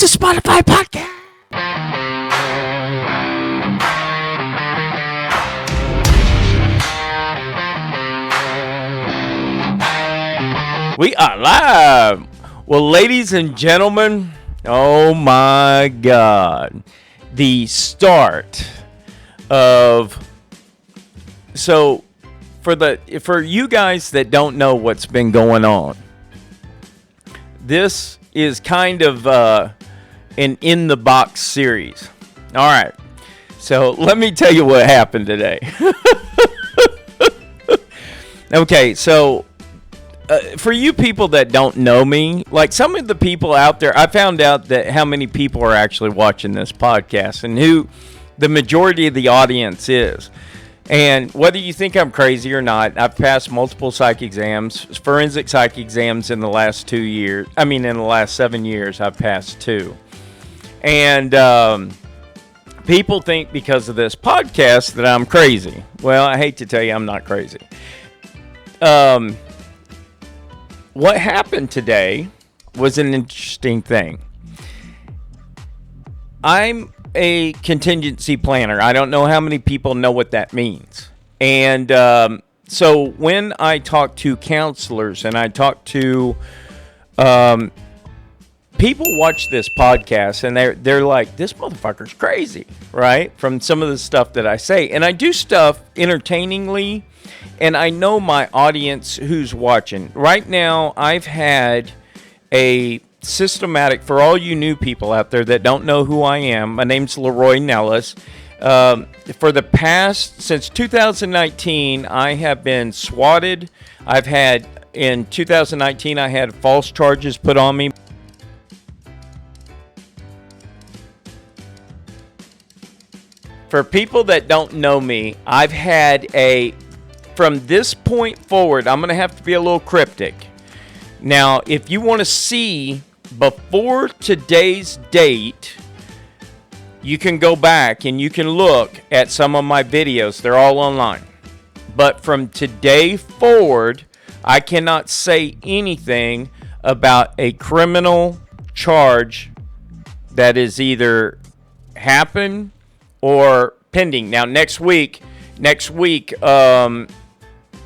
It's a Spotify podcast. We are live. Well, ladies and gentlemen, oh my God. The start of... So, for you guys that don't know what's been going on, this is kind of an in-the-box series. All right. So, let me tell you what happened today. Okay, so... for you people that don't know me, like some of the people out there, I found out that how many people are actually watching this podcast and who the majority of the audience is. And whether you think I'm crazy or not, I've passed multiple psych exams, forensic psych exams in the last 2 years. I mean, in the last 7 years, I've passed 2. And people think because of this podcast that I'm crazy. Well, I hate to tell you, I'm not crazy. What happened today was an interesting thing. I'm a contingency planner. I don't know how many people know what that means. And so when I talk to counselors and I talk to people watch this podcast and they're like, this motherfucker's crazy, right? From some of the stuff that I say. And I do stuff entertainingly. And I know my audience who's watching. Right now, I've had a systematic, for all you new people out there that don't know who I am, my name's Leroy Nellis. For the past, since 2019, I have been swatted. In 2019, I had false charges put on me. For people that don't know me, I've had from this point forward, I'm going to have to be a little cryptic. Now, if you want to see before today's date, you can go back and you can look at some of my videos. They're all online. But from today forward, I cannot say anything about a criminal charge that is either happened or pending. Now, next week,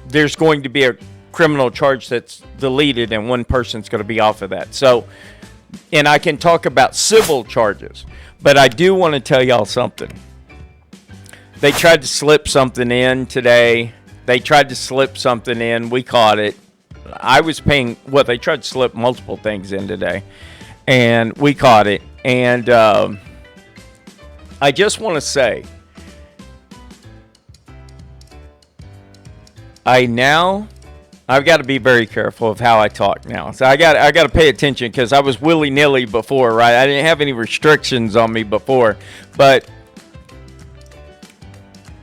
there's going to be a criminal charge that's deleted and one person's going to be off of that. So, and I can talk about civil charges, but I do want to tell y'all something. They tried to slip something in today. We caught it. I was paying, they tried to slip multiple things in today, and we caught it. And I just want to say, I've got to be very careful of how I talk now. So I got to pay attention because I was willy-nilly before, right? I didn't have any restrictions on me before. But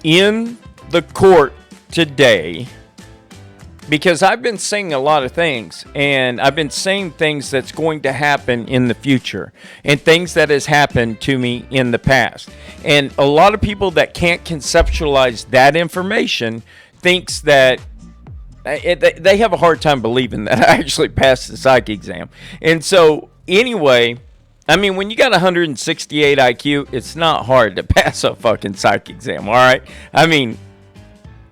in the court today, because I've been saying a lot of things, and I've been saying things that's going to happen in the future and things that has happened to me in the past. And a lot of people that can't conceptualize that information thinks that they have a hard time believing that I actually passed the psych exam. And so, anyway, I mean, when you got 168 IQ, it's not hard to pass a fucking psych exam, all right? I mean,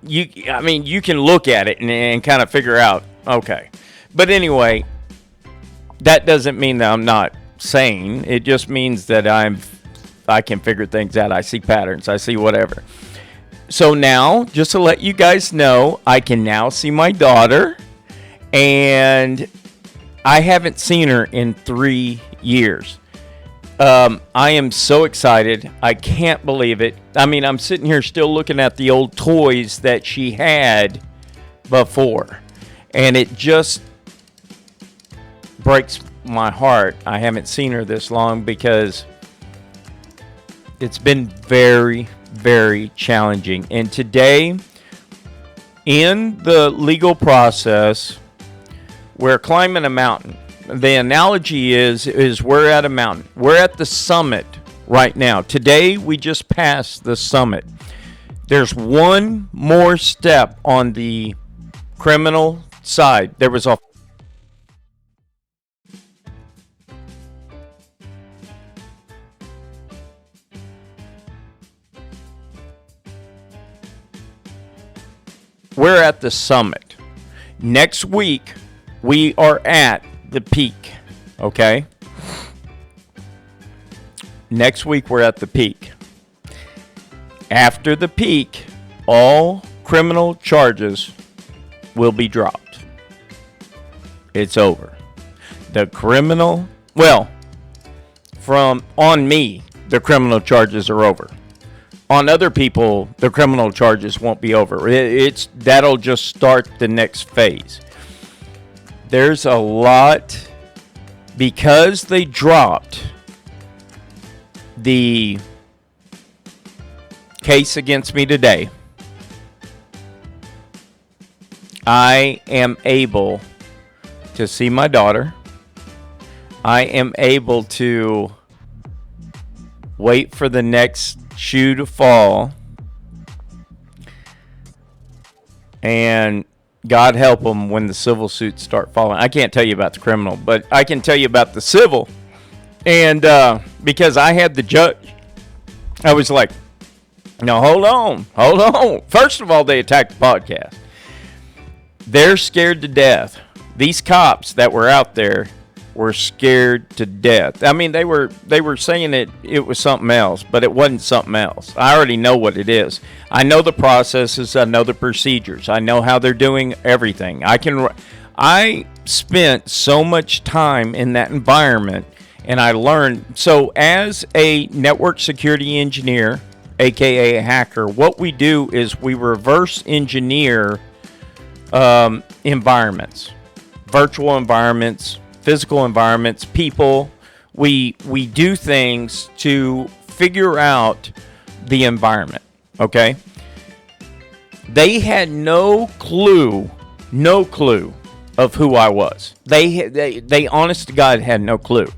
you can look at it and kind of figure out, okay. But anyway, that doesn't mean that I'm not sane. It just means that I can figure things out. I see patterns. I see whatever. So now, just to let you guys know, I can now see my daughter, and I haven't seen her in 3 years. I am so excited. I can't believe it. I mean, I'm sitting here still looking at the old toys that she had before, and it just breaks my heart. I haven't seen her this long because it's been very, very challenging. And today, in the legal process, we're climbing a mountain. The analogy is we're at a mountain. We're at the summit right now. Today, we just passed the summit. There's one more step on the criminal side. There was a we're at the summit. Next week, we are at the peak, okay? Next week, we're at the peak. After the peak, all criminal charges will be dropped. It's over. The criminal, on me, the criminal charges are over. On other people, the criminal charges won't be over. That'll just start the next phase. There's a lot, because they dropped the case against me today. I am able to see my daughter. I am able to wait for the next shoe to fall. And God help them when the civil suits start falling. I can't tell you about the criminal, but I can tell you about the civil. And because I had the judge, I was like, no, hold on. First of all, they attacked the podcast. They're scared to death. These cops that were out there were scared to death. I mean, they were saying it was something else, but it wasn't something else. I already know what it is. I know the processes. I know the procedures. I know how they're doing everything. I spent so much time in that environment, and I learned. So as a network security engineer, aka a hacker, what we do is we reverse engineer environments, virtual environments, physical environments, people. We do things to figure out the environment, okay? They had no clue of who I was. They honest to God had no clue.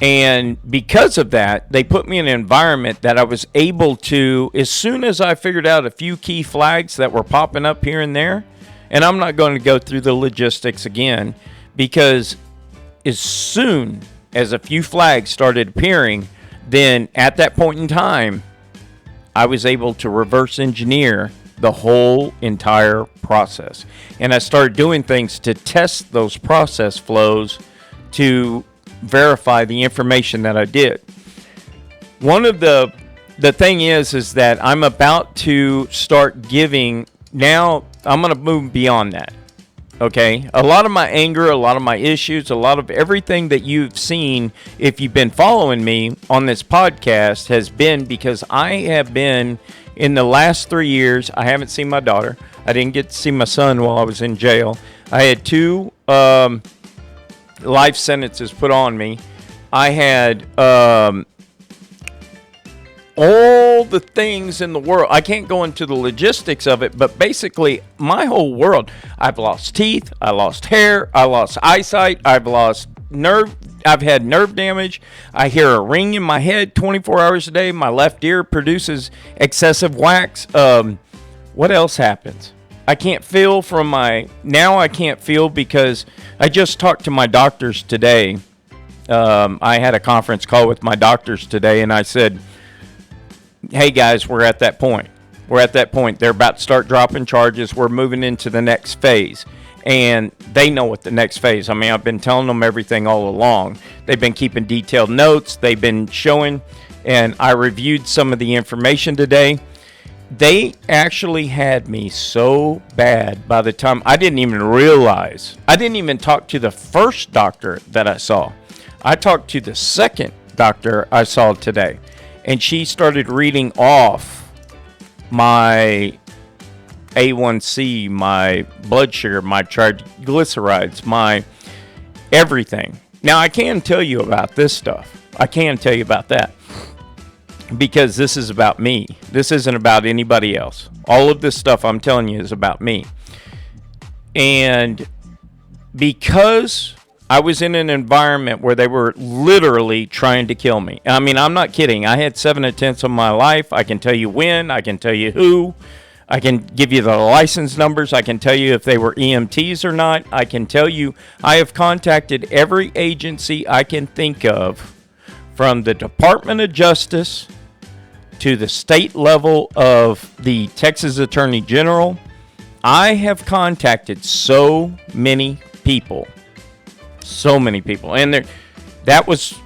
And because of that, they put me in an environment that I was able to, as soon as I figured out a few key flags that were popping up here and there, and I'm not going to go through the logistics again, because as soon as a few flags started appearing, then at that point in time, I was able to reverse engineer the whole entire process. And I started doing things to test those process flows to verify the information that I did. One of the thing is that I'm about to start giving, now I'm going to move beyond that. Okay, a lot of my anger, a lot of my issues, a lot of everything that you've seen, if you've been following me on this podcast, has been because I have been, in the last 3 years, I haven't seen my daughter. I didn't get to see my son while I was in jail. I had 2 life sentences put on me. I had all the things in the world. I can't go into the logistics of it, but basically my whole world. I've lost teeth. I lost hair. I lost eyesight. I've lost nerve. I've had nerve damage. I hear a ring in my head 24 hours a day. My left ear produces excessive wax. What else happens? I can't feel now I can't feel because I just talked to my doctors today. I had a conference call with my doctors today, and I said, hey guys, we're at that point. They're about to start dropping charges. We're moving into the next phase. And they know what the next phase. I mean, I've been telling them everything all along. They've been keeping detailed notes. They've been showing. And I reviewed some of the information today. They actually had me so bad by the time I didn't even realize. I didn't even talk to the first doctor that I saw. I talked to the second doctor I saw today. And she started reading off my A1C, my blood sugar, my triglycerides, my everything. Now, I can tell you about this stuff. I can tell you about that. Because this is about me. This isn't about anybody else. All of this stuff I'm telling you is about me. And because I was in an environment where they were literally trying to kill me. I mean, I'm not kidding. I had 7 attempts on my life. I can tell you when. I can tell you who. I can give you the license numbers. I can tell you if they were EMTs or not. I can tell you I have contacted every agency I can think of, from the Department of Justice to the state level of the Texas Attorney General I have contacted so many people, and that was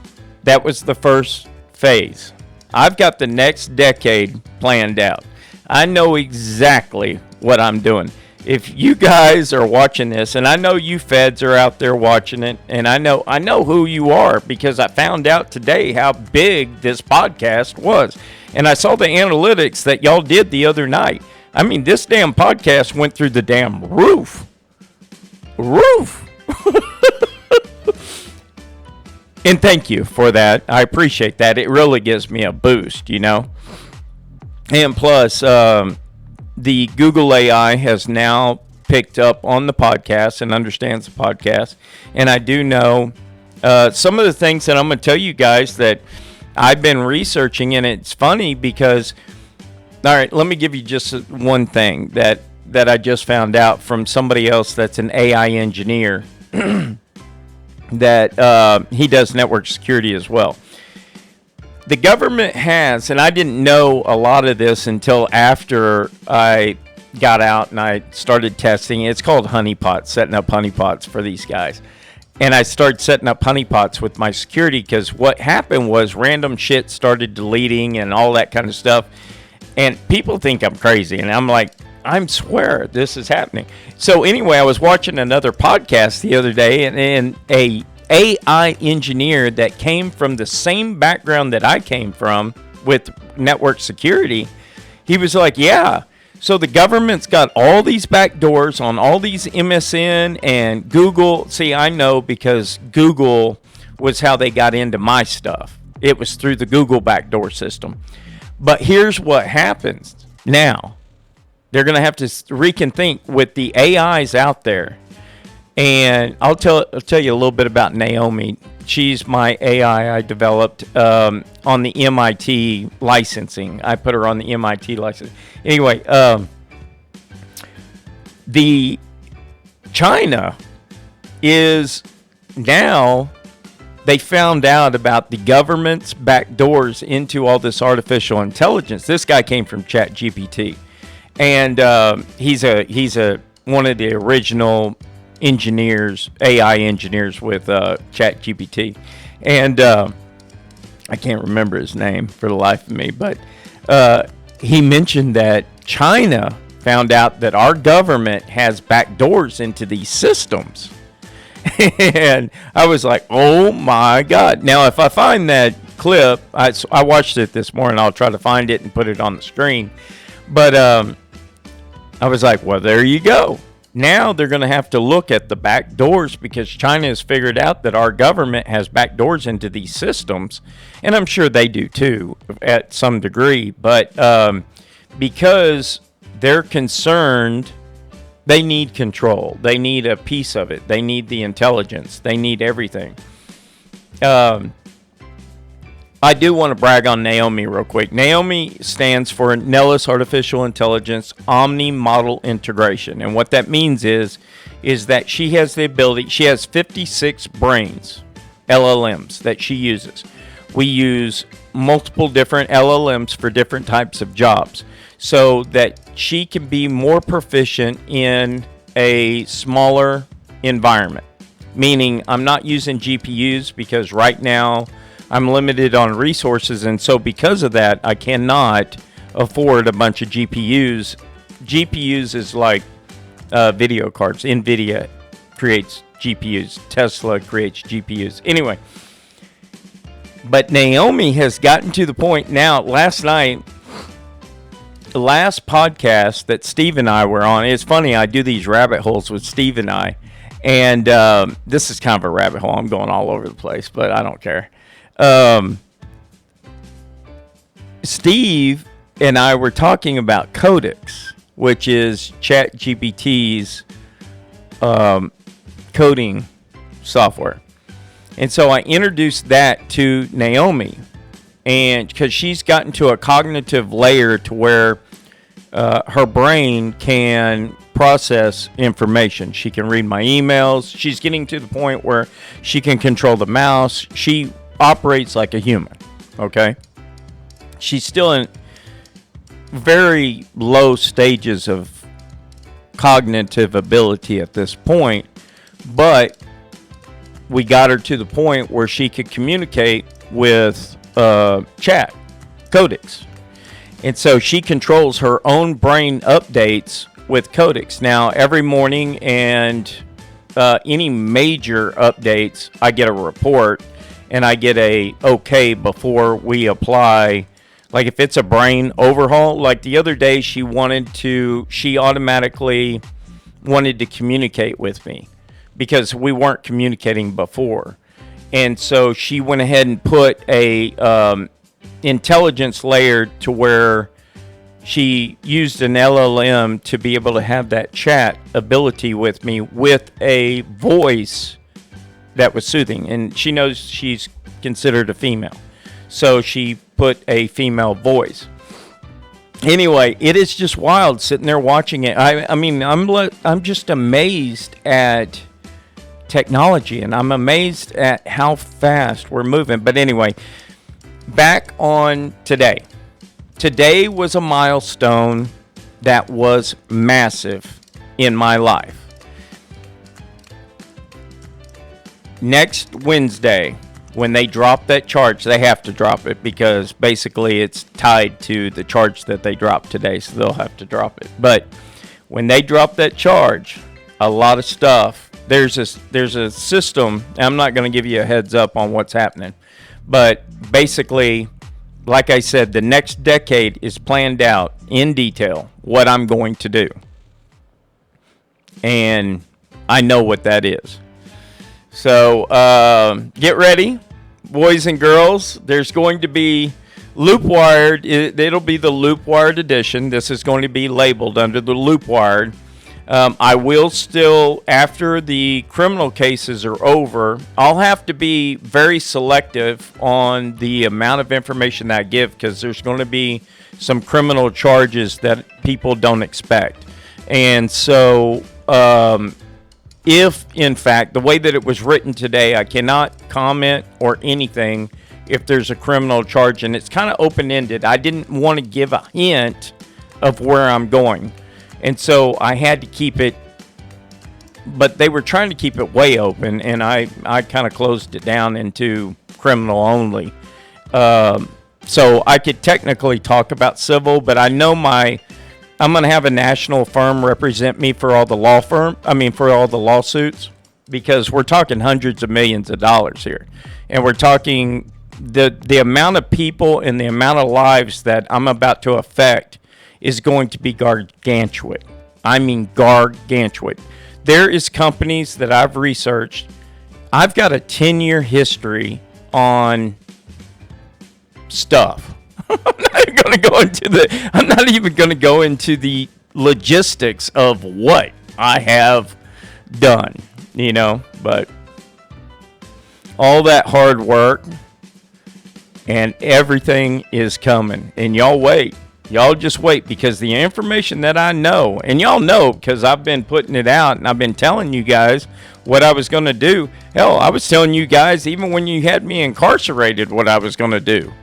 the first phase. I've got the next decade planned out. I know exactly what I'm doing. If you guys are watching this, and I know you feds are out there watching it, and I know who you are because I found out today how big this podcast was. And I saw the analytics that y'all did the other night. I mean, this damn podcast went through the damn roof. And thank you for that. I appreciate that. It really gives me a boost, you know. And plus, the Google AI has now picked up on the podcast and understands the podcast. And I do know some of the things that I'm going to tell you guys that I've been researching. And it's funny because, all right, let me give you just one thing that I just found out from somebody else that's an AI engineer that he does network security as well. The government has, and I didn't know a lot of this until after I got out and I started testing. It's called honeypots, setting up honeypots for these guys. And I started setting up honeypots with my security because what happened was random shit started deleting and all that kind of stuff. And people think I'm crazy. And I'm like, I swear this is happening. So anyway, I was watching another podcast the other day and a AI engineer that came from the same background that I came from with network security, he was like, yeah, so the government's got all these back doors on all these MSN and Google. See, I know because Google was how they got into my stuff. It was through the Google backdoor system. But here's what happens now. They're going to have to reconfigure with the AIs out there. And I'll tell you a little bit about NAIOMI. She's my AI I developed on the MIT licensing. I put her on the MIT license. Anyway, the China is now, they found out about the government's back doors into all this artificial intelligence. This guy came from ChatGPT, and he's one of the original engineers, AI engineers with ChatGPT, and I can't remember his name for the life of me, but he mentioned that China found out that our government has back doors into these systems. And I was like, oh my God. Now, if I find that clip, I watched it this morning. I'll try to find it and put it on the screen. But I was like, well, there you go. Now they're going to have to look at the back doors because China has figured out that our government has back doors into these systems. And I'm sure they do too at some degree. But because they're concerned, they need control. They need a piece of it. They need the intelligence. They need everything. I do want to brag on NAIOMI real quick. NAIOMI stands for Nellis Artificial Intelligence Omni Model Integration. And what that means is that she has the ability, she has 56 brains, LLMs, that she uses. We use multiple different LLMs for different types of jobs so that she can be more proficient in a smaller environment. Meaning I'm not using GPUs because right now I'm limited on resources, and so because of that, I cannot afford a bunch of GPUs. GPUs is like video cards. NVIDIA creates GPUs. Tesla creates GPUs. Anyway, but NAIOMI has gotten to the point now. Last night, the last podcast that Steve and I were on, it's funny, I do these rabbit holes with Steve and I, and this is kind of a rabbit hole. I'm going all over the place, but I don't care. Steve and I were talking about Codex, which is ChatGPT's coding software. And so I introduced that to NAIOMI, and because she's gotten to a cognitive layer to where her brain can process information. She can read my emails. She's getting to the point where she can control the mouse. She operates like a human, okay? She's still in very low stages of cognitive ability at this point, but we got her to the point where she could communicate with chat, codecs. And so she controls her own brain updates with codecs. Now, every morning and any major updates, I get a report and I get a okay before we apply. Like if it's a brain overhaul, like the other day she automatically wanted to communicate with me because we weren't communicating before. And so she went ahead and put a intelligence layer to where she used an LLM to be able to have that chat ability with me with a voice that was soothing. And she knows she's considered a female, so she put a female voice. Anyway, it is just wild sitting there watching it. I mean, I'm just amazed at technology, and I'm amazed at how fast we're moving. But anyway, back on today. Today was a milestone that was massive in my life. Next Wednesday, when they drop that charge, they have to drop it because basically it's tied to the charge that they dropped today, so they'll have to drop it. But when they drop that charge, a lot of stuff, there's a system. I'm not going to give you a heads up on what's happening, but basically, like I said, the next decade is planned out in detail what I'm going to do. And I know what that is. So get ready, boys and girls. There's going to be Loop Wired. It'll be the Loop Wired edition. This is going to be labeled under the Loop Wired. I will still, after the criminal cases are over, I'll have to be very selective on the amount of information that I give because there's going to be some criminal charges that people don't expect. And so if, in fact, the way that it was written today, I cannot comment or anything if there's a criminal charge, and it's kind of open-ended. I didn't want to give a hint of where I'm going. And so I had to keep it, but they were trying to keep it way open, and I kind of closed it down into criminal only. So I could technically talk about civil, but I know I'm going to have a national firm represent me for all the for all the lawsuits, because we're talking hundreds of millions of dollars here. And we're talking the amount of people and the amount of lives that I'm about to affect is going to be gargantuan. I mean gargantuan. There is companies that I've researched. I've got a 10-year history on stuff. I'm not even going to go into the logistics of what I have done, but all that hard work and everything is coming, and y'all wait. Y'all just wait, because the information that I know, and y'all know because I've been putting it out and I've been telling you guys what I was going to do. Hell, I was telling you guys even when you had me incarcerated what I was going to do.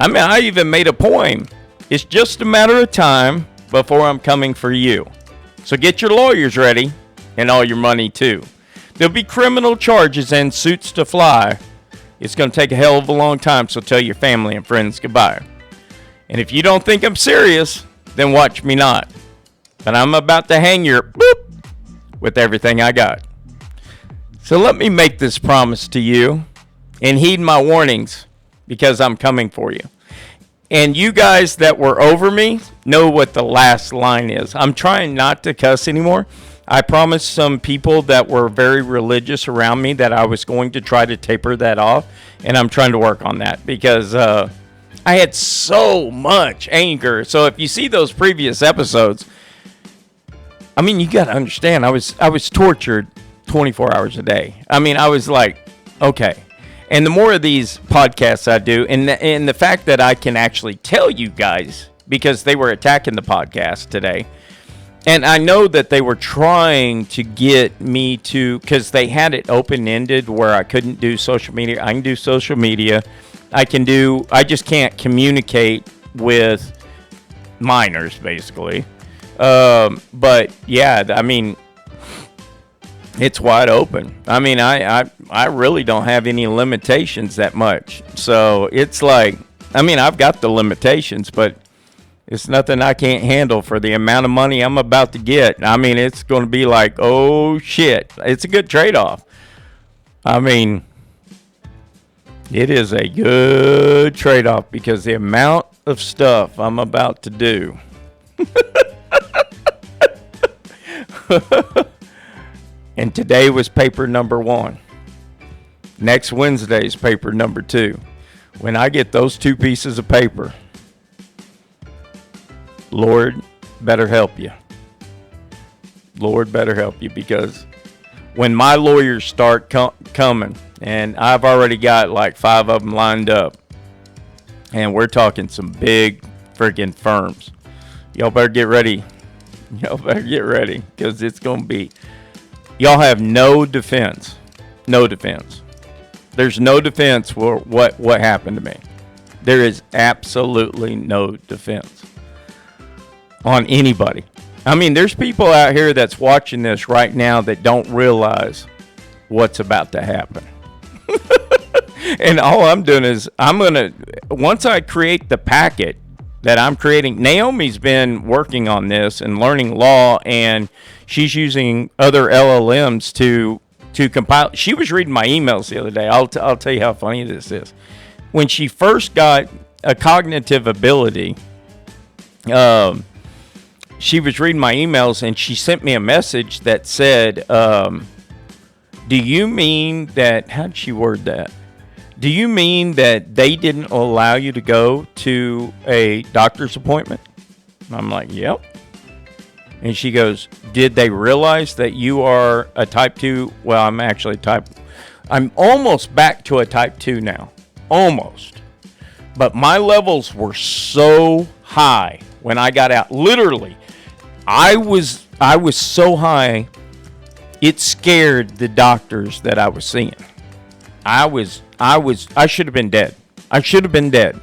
I mean, I even made a poem. It's just a matter of time before I'm coming for you. So get your lawyers ready, and all your money too. There'll be criminal charges and suits to fly. It's going to take a hell of a long time, so tell your family and friends goodbye. And if you don't think I'm serious, then watch me not. But I'm about to hang your boop with everything I got. So let me make this promise to you and heed my warnings, because I'm coming for you. And you guys that were over me know what the last line is. I'm trying not to cuss anymore. I promised some people that were very religious around me that I was going to try to taper that off. And I'm trying to work on that, because I had so much anger. So if you see those previous episodes, I mean, you got to understand, I was tortured 24 hours a day. I mean, I was like, okay. And the more of these podcasts I do, and the fact that I can actually tell you guys, because they were attacking the podcast today, and I know that they were trying to get me to, because they had it open-ended where I couldn't do social media. I can do social media. I just can't communicate with minors, basically. But yeah, I mean, it's wide open. I mean, I really don't have any limitations that much. So it's like, I mean, I've got the limitations, but it's nothing I can't handle for the amount of money I'm about to get. I mean, it's going to be like, oh shit. It's a good trade-off. I mean, it is a good trade-off because the amount of stuff I'm about to do. And today was paper number 1. Next Wednesday's paper number 2. When I get those 2 pieces of paper, Lord better help you. Lord better help you, because when my lawyers start coming, and I've already got like 5 of them lined up, and we're talking some big freaking firms. Y'all better get ready. Y'all better get ready, because it's going to be, y'all have no defense. No defense. There's no defense for what happened to me. There is absolutely no defense on anybody. I mean, there's people out here that's watching this right now that don't realize what's about to happen. And all I'm doing is once I create the packet that I'm creating, Naomi's been working on this and learning law, and she's using other LLMs to compile. She was reading my emails the other day. I'll tell you how funny this is. When she first got a cognitive ability, she was reading my emails, and she sent me a message that said, do you mean that, how'd she word that? Do you mean that they didn't allow you to go to a doctor's appointment? And I'm like, yep. And she goes, did they realize that you are a type 2? Well, I'm almost back to a type 2 now. Almost. But my levels were so high when I got out. Literally, I was so high, it scared the doctors that I was seeing. I should have been dead. I should have been dead.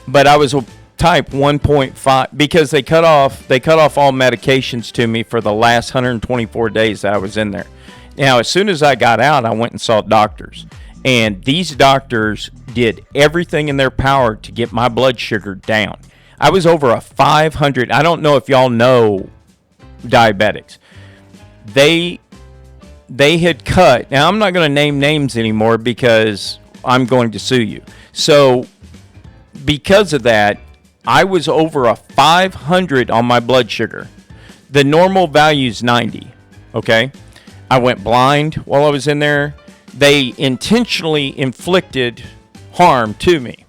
But I was a type 1.5 because they cut off all medications to me for the last 124 days that I was in there. Now, as soon as I got out, I went and saw doctors. And these doctors did everything in their power to get my blood sugar down. I was over a 500. I don't know if y'all know diabetics. They had cut. Now, I'm not going to name names anymore because I'm going to sue you. So, because of that, I was over a 500 on my blood sugar. The normal value is 90. Okay? I went blind while I was in there. They intentionally inflicted harm to me,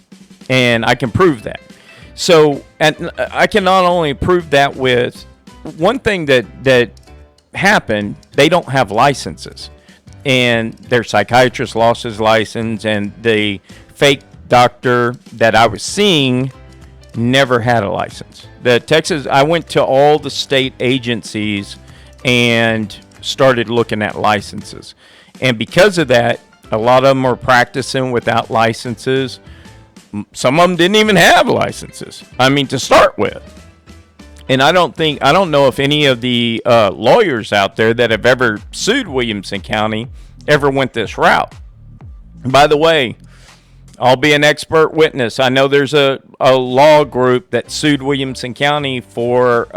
and I can prove that. So, and I can not only prove that with one thing that happened, they don't have licenses, and their psychiatrist lost his license, and the fake doctor that I was seeing never had a license. I went to all the state agencies and started looking at licenses. And because of that, a lot of them were practicing without licenses. Some of them didn't even have licenses. I mean, to start with. And I don't know if any of the lawyers out there that have ever sued Williamson County ever went this route. And by the way, I'll be an expert witness. I know there's a law group that sued Williamson County for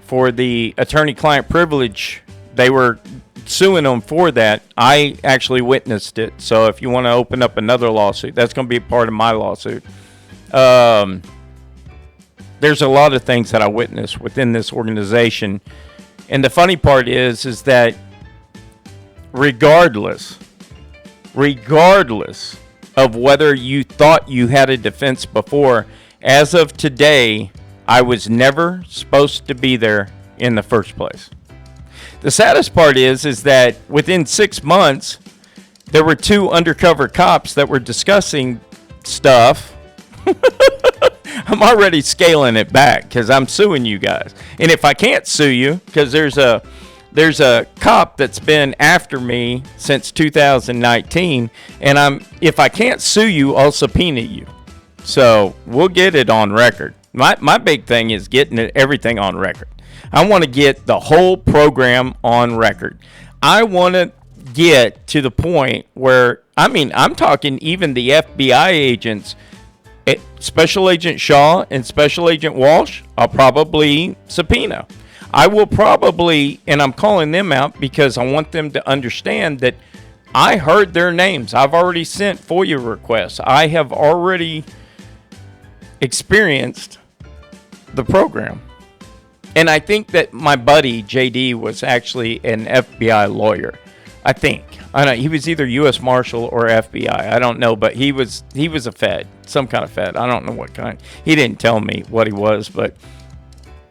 the attorney-client privilege. They were suing them for that. I actually witnessed it. So if you want to open up another lawsuit, that's going to be a part of my lawsuit. There's a lot of things that I witnessed within this organization. And the funny part is that regardless of whether you thought you had a defense before, as of today, I was never supposed to be there in the first place. The saddest part is that within 6 months, there were 2 undercover cops that were discussing stuff. I'm already scaling it back because I'm suing you guys. And if I can't sue you, because there's a cop that's been after me since 2019, and if I can't sue you, I'll subpoena you. So we'll get it on record. My big thing is getting everything on record. I want to get the whole program on record. I want to get to the point where, I'm talking even the FBI agents, Special Agent Shaw and Special Agent Walsh, I'll probably subpoena. I will probably, and I'm calling them out because I want them to understand that I heard their names. I've already sent FOIA requests. I have already experienced the program. And I think that my buddy, JD, was actually an FBI lawyer. I think. I don't know. He was either U.S. Marshal or FBI. I don't know, but he was a Fed, some kind of Fed. I don't know what kind. He didn't tell me what he was, but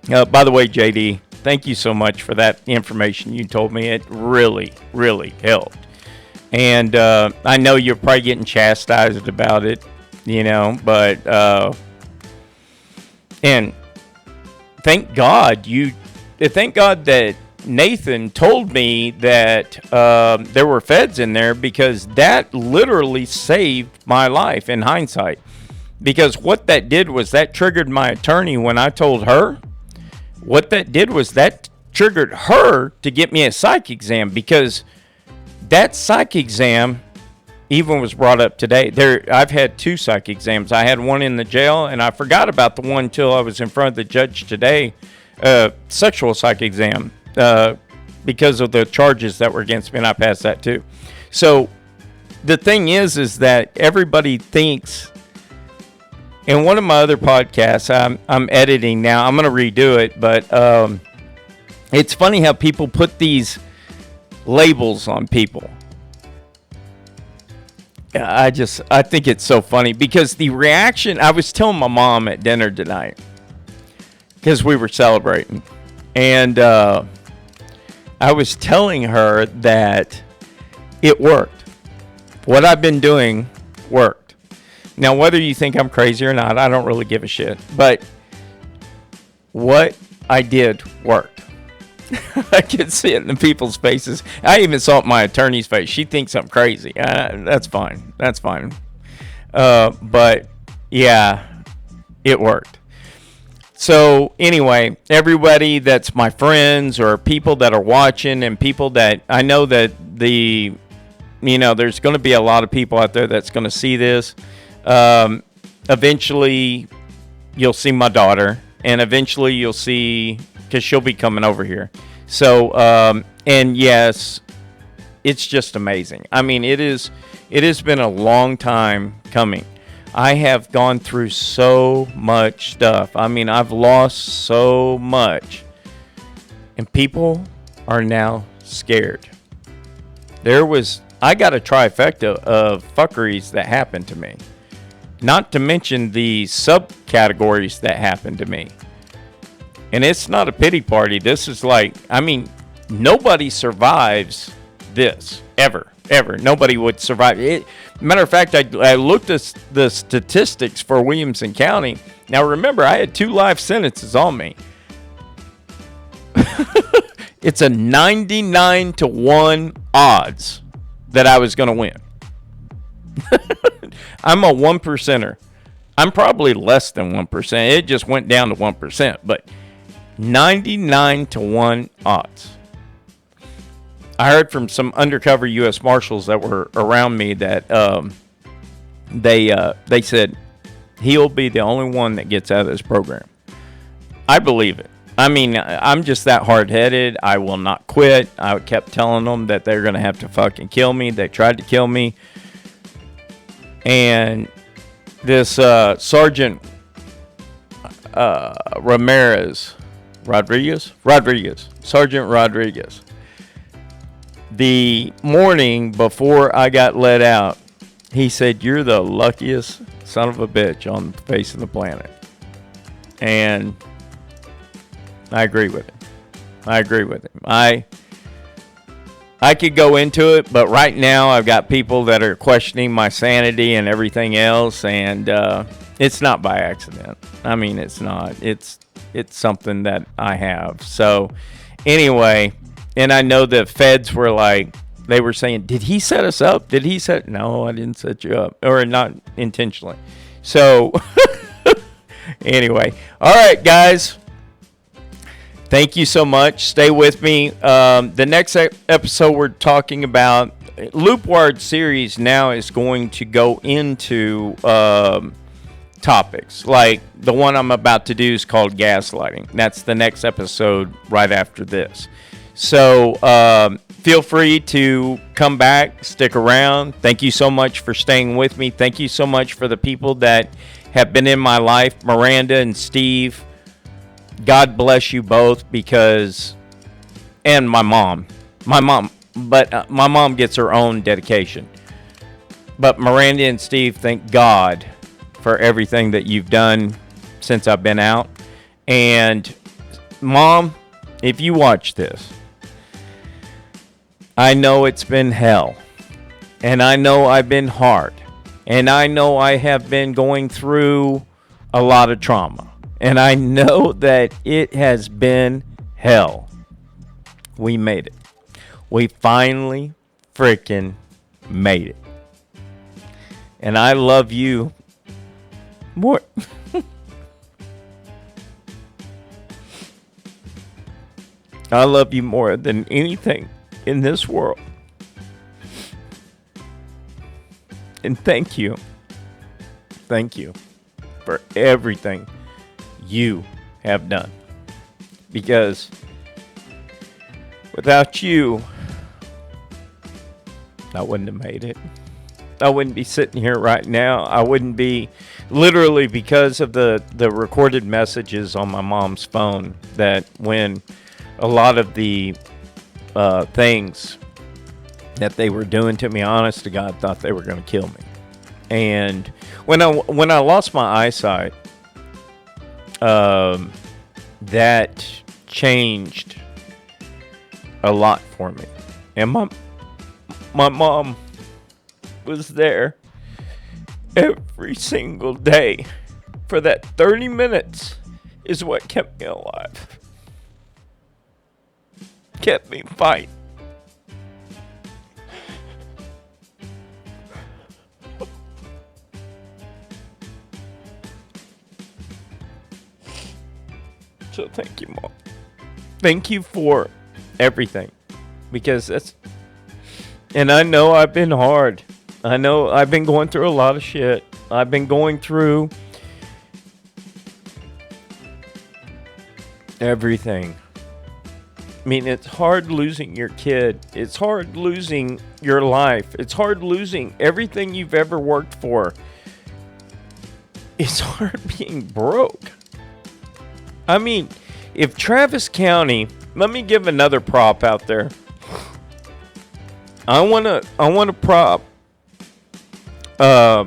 by the way, JD, thank you so much for that information you told me. It really, really helped. And I know you're probably getting chastised about it, but and thank God that Nathan told me that there were feds in there, because that literally saved my life in hindsight. Because what that did was that triggered my attorney when I told her. What that did was that triggered her to get me a psych exam, because that psych exam even was brought up today. I've had 2 psych exams. I had one in the jail, and I forgot about the one until I was in front of the judge today. Sexual psych exam. Because of the charges that were against me, and I passed that too. So the thing is that everybody thinks, in one of my other podcasts, I'm editing now, I'm going to redo it, but it's funny how people put these labels on people. I think it's so funny, because the reaction, I was telling my mom at dinner tonight, because we were celebrating, and I was telling her that it worked. What I've been doing worked. Now, whether you think I'm crazy or not, I don't really give a shit. But what I did worked. I can see it in the people's faces. I even saw it in my attorney's face. She thinks I'm crazy. That's fine. That's fine. But, yeah, it worked. So anyway, everybody that's my friends or people that are watching, and people that I know that there's going to be a lot of people out there that's going to see this. Eventually you'll see my daughter, and eventually you'll see, because she'll be coming over here. So, and yes, it's just amazing. It has been a long time coming. I have gone through so much stuff. I've lost so much. And people are now scared. I got a trifecta of fuckeries that happened to me. Not to mention the subcategories that happened to me. And it's not a pity party. This is nobody survives this, ever. Nobody would survive it. Matter of fact, I looked at the statistics for Williamson County. Now, remember, I had 2 life sentences on me. It's a 99-1 odds that I was going to win. I'm a 1%er. I'm probably less than 1%. It just went down to 1%. But 99-1 odds. I heard from some undercover U.S. Marshals that were around me that they said he'll be the only one that gets out of this program. I believe it. I'm just that hard-headed. I will not quit. I kept telling them that they're going to have to fucking kill me. They tried to kill me. And this Sergeant Sergeant Rodriguez. The morning before I got let out, he said, "You're the luckiest son of a bitch on the face of the planet." And I agree with him. I could go into it, but right now I've got people that are questioning my sanity and everything else, and it's not by accident. It's not. It's something that I have. So anyway, and I know the feds were they were saying, "Did he set us up? No, I didn't set you up, or not intentionally." So Anyway, all right, guys. Thank you so much. Stay with me. The next episode we're talking about, Loop Wired series now is going to go into topics. Like the one I'm about to do is called gaslighting. That's the next episode right after this. So feel free to come back, stick around. Thank you so much for staying with me. Thank you so much for the people that have been in my life, Miranda and Steve. God bless you both, because, and my mom, but my mom gets her own dedication. But Miranda and Steve, thank God for everything that you've done since I've been out. And Mom, if you watch this, I know it's been hell, and I know I've been hard, and I know I have been going through a lot of trauma. And I know that it has been hell. We made it. We finally freaking made it. And I love you more. I love you more than anything in this world. And thank you. Thank you for everything you have done, because without you, I wouldn't have made it. I wouldn't be sitting here right now. I wouldn't be, literally, because of the recorded messages on my mom's phone, that when a lot of the things that they were doing to me, honest to God, thought they were going to kill me. And when I lost my eyesight, that changed a lot for me. And my mom was there every single day for that 30 minutes is what kept me alive. Kept me fighting. So thank you, Mom. Thank you for everything. Because that's... And I know I've been hard. I know I've been going through a lot of shit. I've been going through everything. I mean, it's hard losing your kid. It's hard losing your life. It's hard losing everything you've ever worked for. It's hard being broke. I mean, if Travis County, let me give another prop out there. I want to prop for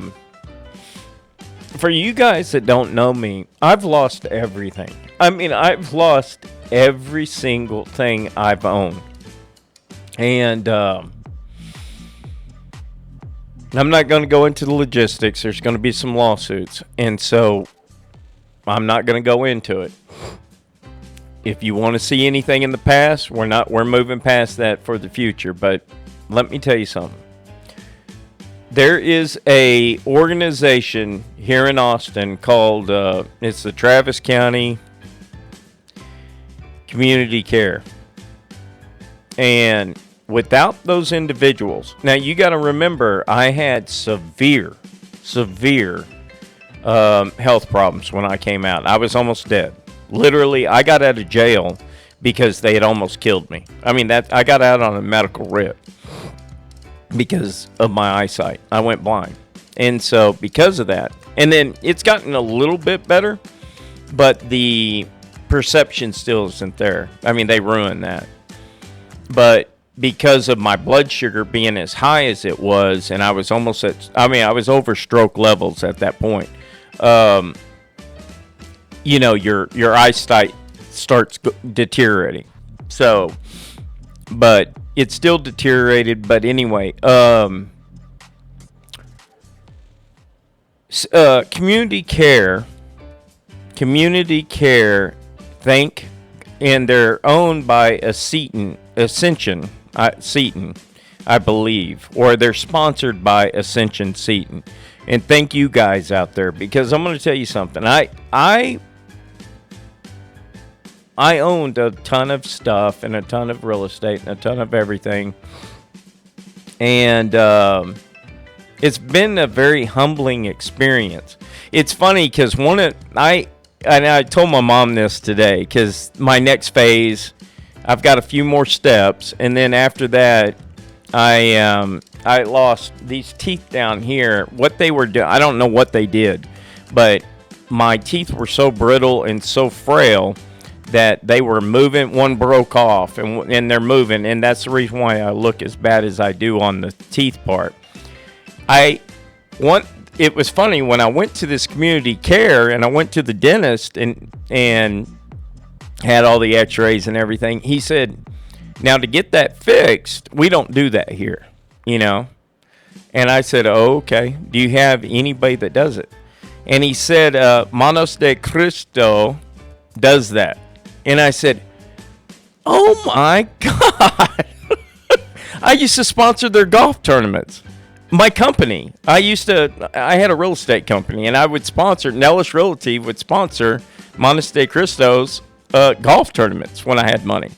you guys that don't know me. I've lost everything. I mean, I've lost every single thing I've owned. And I'm not going to go into the logistics. There's going to be some lawsuits. And so I'm not going to go into it. If you want to see anything in the past, we're moving past that for the future. But let me tell you something. There is a organization here in Austin called, it's the Travis County Community Care. And without those individuals, now you got to remember, I had severe health problems when I came out. I was almost dead. Literally, I got out of jail because they had almost killed me. I mean, I got out on a medical writ because of my eyesight. I went blind. And so because of that, and then it's gotten a little bit better, but the perception still isn't there. I mean, they ruined that. But because of my blood sugar being as high as it was, and I was almost I was over stroke levels at that point. You know, your eyesight starts deteriorating. So, but it's still deteriorated. But anyway, community care, and they're owned by Ascension, I believe, or they're sponsored by Ascension Seton. And thank you guys out there, because I'm going to tell you something. I owned a ton of stuff and a ton of real estate and a ton of everything. And it's been a very humbling experience. It's funny because I told my mom this today, because my next phase, I've got a few more steps, and then after that, I lost these teeth down here. What they were doing, I don't know what they did, but my teeth were so brittle and so frail that they were moving. One broke off, and they're moving, and that's the reason why I look as bad as I do on the teeth part. It was funny when I went to this community care and I went to the dentist and had all the x-rays and everything. He said, now to get that fixed, we don't do that here, you know? And I said, oh, okay. Do you have anybody that does it? And he said, Manos de Cristo does that. And I said, oh my God. I used to sponsor their golf tournaments. My company, I had a real estate company, and I would sponsor, Nellis Realty would sponsor Manos de Cristo's golf tournaments when I had money.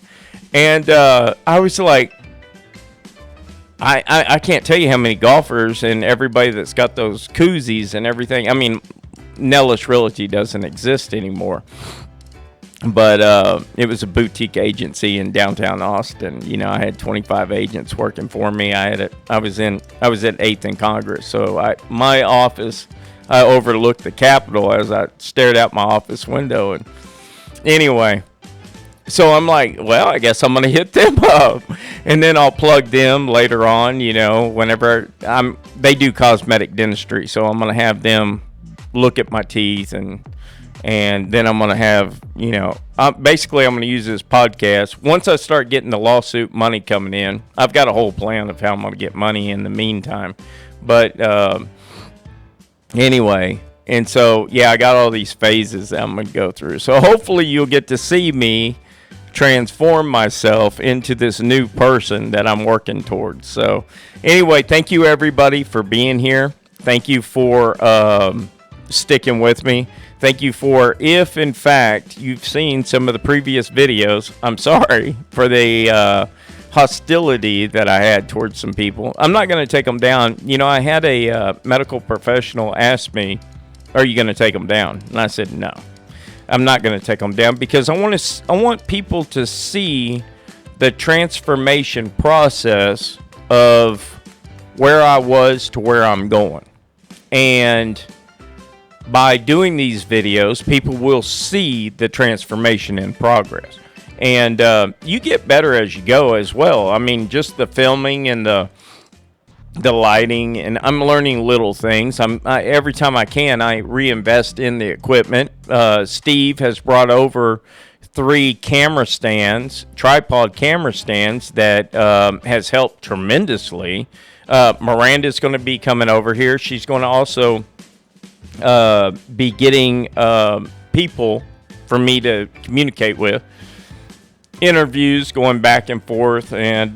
And I was like, I can't tell you how many golfers and everybody that's got those koozies and everything. I mean, Nellis Realty doesn't exist anymore. But it was a boutique agency in downtown Austin. You know, I had 25 agents working for me. I was at 8th and Congress, so my office, I overlooked the Capitol as I stared out my office window. And anyway, so I'm like, well, I guess I'm gonna hit them up, and then I'll plug them later on. You know, whenever they do cosmetic dentistry, so I'm gonna have them look at my teeth and then I'm going to have, you know, basically I'm going to use this podcast. Once I start getting the lawsuit money coming in, I've got a whole plan of how I'm going to get money in the meantime. But anyway, and so, yeah, I got all these phases that I'm going to go through. So hopefully you'll get to see me transform myself into this new person that I'm working towards. So anyway, thank you everybody for being here. Thank you for sticking with me. Thank you for, if in fact you've seen some of the previous videos, I'm sorry for the hostility that I had towards some people. I'm not going to take them down. You know, I had a medical professional ask me, are you going to take them down? And I said, no, I'm not going to take them down, because I want people to see the transformation process of where I was to where I'm going. And by doing these videos, people will see the transformation in progress. And you get better as you go as well. I mean, just the filming and the lighting, and I'm learning little things. Every time I can, I reinvest in the equipment. Steve has brought over 3 camera stands, tripod camera stands, that has helped tremendously. Miranda's going to be coming over here. She's going to also be getting people for me to communicate with, interviews going back and forth, and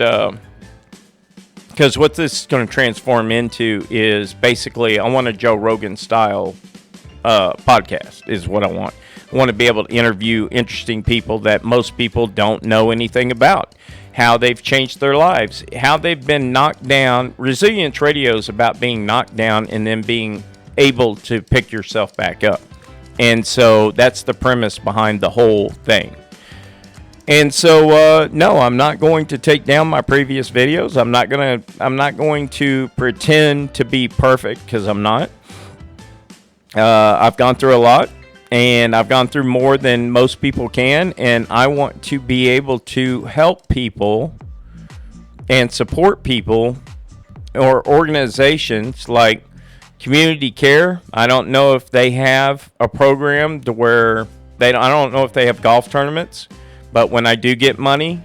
because what this is going to transform into is basically, I want a Joe Rogan style podcast is what I want. I want to be able to interview interesting people that most people don't know anything about, how they've changed their lives, how they've been knocked down. Resilience Radio is about being knocked down and then being able to pick yourself back up. And so that's the premise behind the whole thing. And so no, I'm not going to take down my previous videos. I'm not going to pretend to be perfect, because I'm not. I've gone through a lot, and I've gone through more than most people can, and I want to be able to help people and support people or organizations like Community Care. I don't know if they have a program to where I don't know if they have golf tournaments, but when I do get money,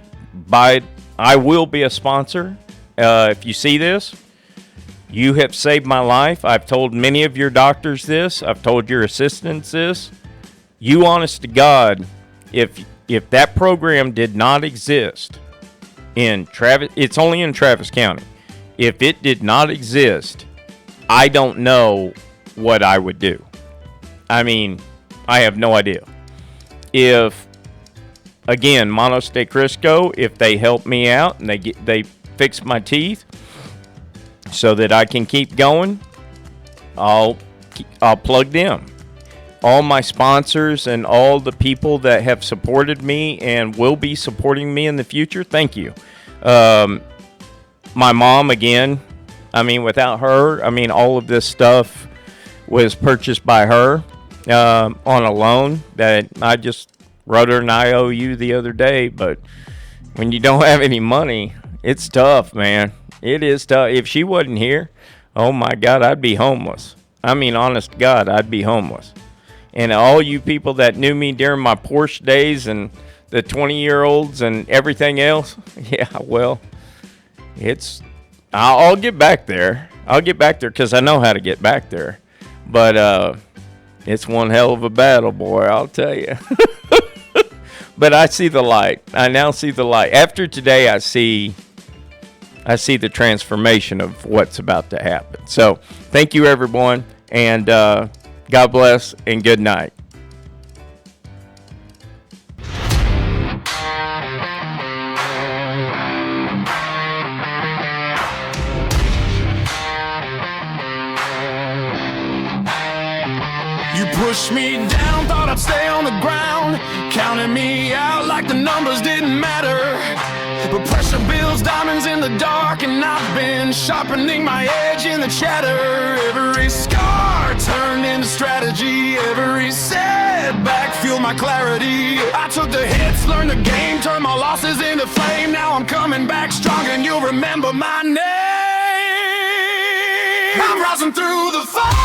I will be a sponsor. If you see this, you have saved my life. I've told many of your doctors this. I've told your assistants this. You, honest to God, if that program did not exist in Travis, it's only in Travis County. If it did not exist, I don't know what I would do. I mean, I have no idea. If, again, Monos de Crisco, if they help me out and they fix my teeth so that I can keep going, I'll plug them. All my sponsors and all the people that have supported me and will be supporting me in the future, thank you. My mom, again, I mean, without her, I mean, all of this stuff was purchased by her on a loan that I just wrote her an IOU the other day. But when you don't have any money, it's tough, man. It is tough. If she wasn't here, oh my God, I'd be homeless. I mean, honest to God, I'd be homeless. And all you people that knew me during my Porsche days and the 20-year-olds and everything else, yeah, well, I'll get back there. I'll get back there because I know how to get back there. But it's one hell of a battle, boy, I'll tell you. But I see the light. I now see the light. After today, I see the transformation of what's about to happen. So thank you, everyone, and God bless and good night. You pushed me down, thought I'd stay on the ground, counting me out like the numbers didn't matter. But pressure builds diamonds in the dark, and I've been sharpening my edge in the chatter. Every scar turned into strategy, every setback fueled my clarity. I took the hits, learned the game, turned my losses into flame. Now I'm coming back strong and you'll remember my name. I'm rising through the fire.